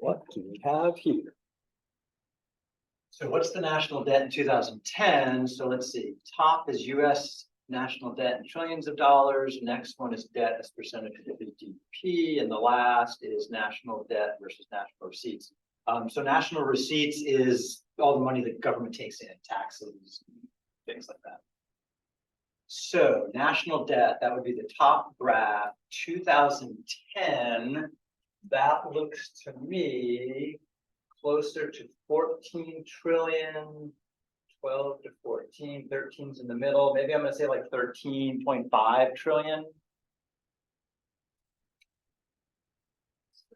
What do we have here? So what's the national debt in 2010? So let's see, top is US national debt in trillions of dollars. Next one is debt as percentage of GDP. And the last is national debt versus national receipts. So national receipts is all the money that government takes in, taxes, things like that. So national debt, that would be the top graph, 2010. That looks to me closer to 14 trillion, 12 to 14, 13's in the middle. Maybe I'm going to say like 13.5 trillion.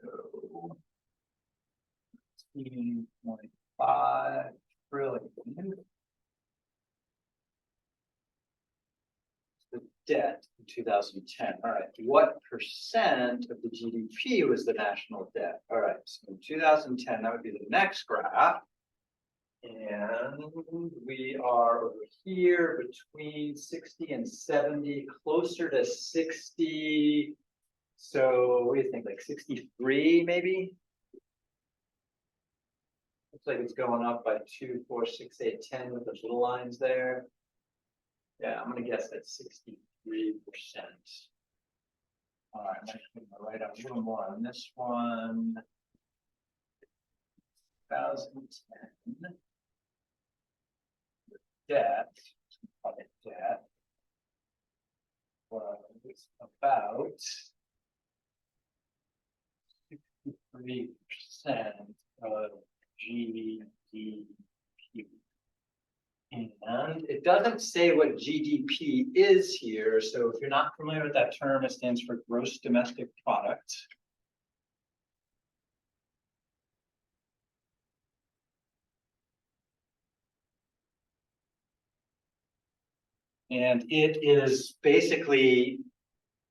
So 13.5 trillion. The debt in 2010. All right, what percent of the GDP was the national debt? All right, so in 2010, that would be the next graph. And we are over here between 60 and 70, closer to 60. So what do you think, like 63 maybe? Looks like it's going up by 2, 4, 6, 8, 10 with those little lines there. Yeah, I'm gonna guess that's 63%. All right, I'm gonna write up a little more on this one. 2010. Debt was about 63% of GDP. And it doesn't say what GDP is here. So if you're not familiar with that term, it stands for gross domestic product. And it is basically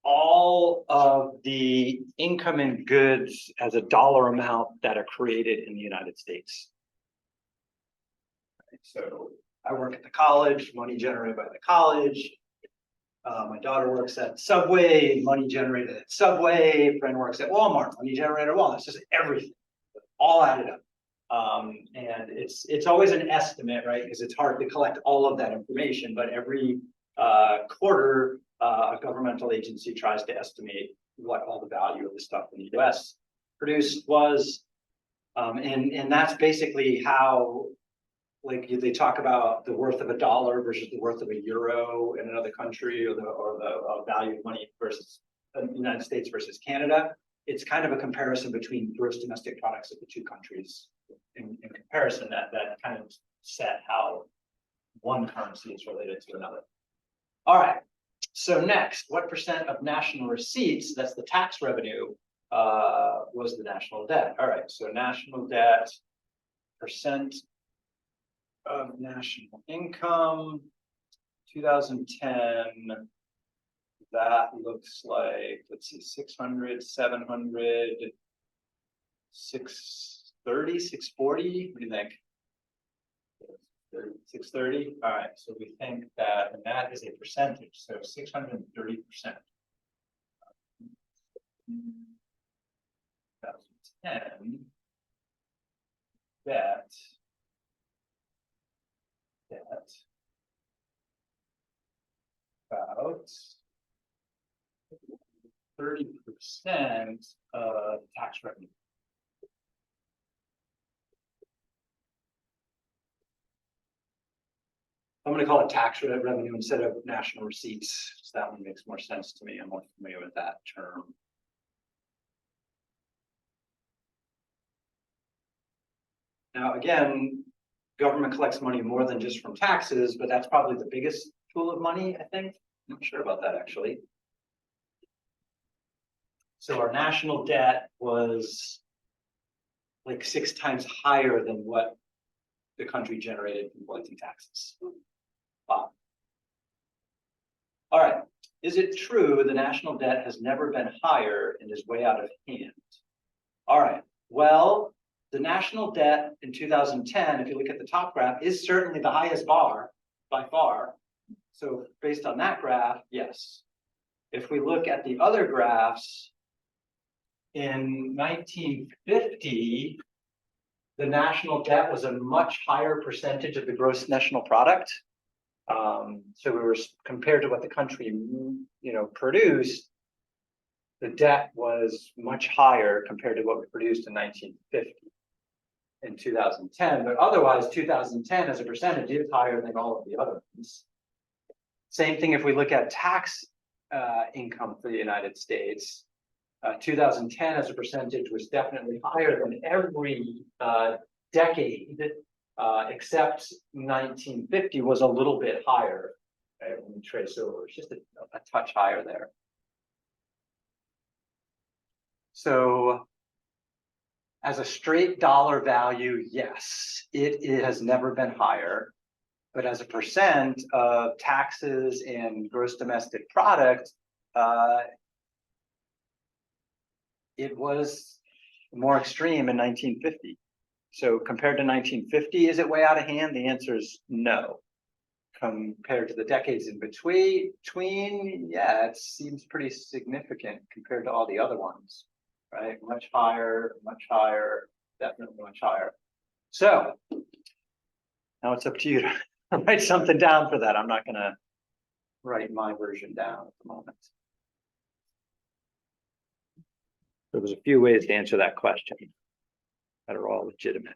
all of the income and goods as a dollar amount that are created in the United States. Right, so I work at the college, money generated by the college. My daughter works at Subway, money generated at Subway. A friend works at Walmart, money generated at Walmart. It's just everything, all added up. And it's always an estimate, right? Because it's hard to collect all of that information, but every quarter, a governmental agency tries to estimate what all the value of the stuff in the US produced was. And that's basically how, like, they talk about the worth of a dollar versus the worth of a euro in another country, or the value of money versus the United States versus Canada. It's kind of a comparison between gross domestic products of the two countries. In comparison, that kind of set how one currency is related to another. All right, so next, what percent of national receipts, that's the tax revenue, was the national debt? All right, so national debt, percent of national income, 2010, that looks like, let's see, 600, 700, 630, 640, what do you think? 630, all right, so we think that, and that is a percentage, so 630%. 2010, debt, about 30% of tax revenue. I'm going to call it tax revenue instead of national receipts. So that one makes more sense to me. I'm more familiar with that term. Now, again, government collects money more than just from taxes, but that's probably the biggest pool of money, I think. I'm not sure about that, actually. So our national debt was like 6 times higher than what the country generated from collecting taxes. Wow. All right. Is it true the national debt has never been higher and is way out of hand? All right. Well, the national debt in 2010, if you look at the top graph, is certainly the highest bar by far. So based on that graph, yes. If we look at the other graphs, in 1950, the national debt was a much higher percentage of the gross national product. So we were, compared to what the country, produced, the debt was much higher compared to what we produced in 1950 in 2010, but otherwise 2010 as a percentage is higher than all of the other ones. Same thing if we look at tax income for the United States. 2010 as a percentage was definitely higher than every decade, except 1950 was a little bit higher. Right, when we trace over, it's just a touch higher there. So as a straight dollar value, yes, it has never been higher. But as a percent of taxes and gross domestic product, it was more extreme in 1950. So compared to 1950, is it way out of hand? The answer is no. Compared to the decades in between, yeah, it seems pretty significant compared to all the other ones, right? Much higher, definitely much higher. So now it's up to you to write something down for that. I'm not gonna write my version down at the moment. So there's a few ways to answer that question that are all legitimate.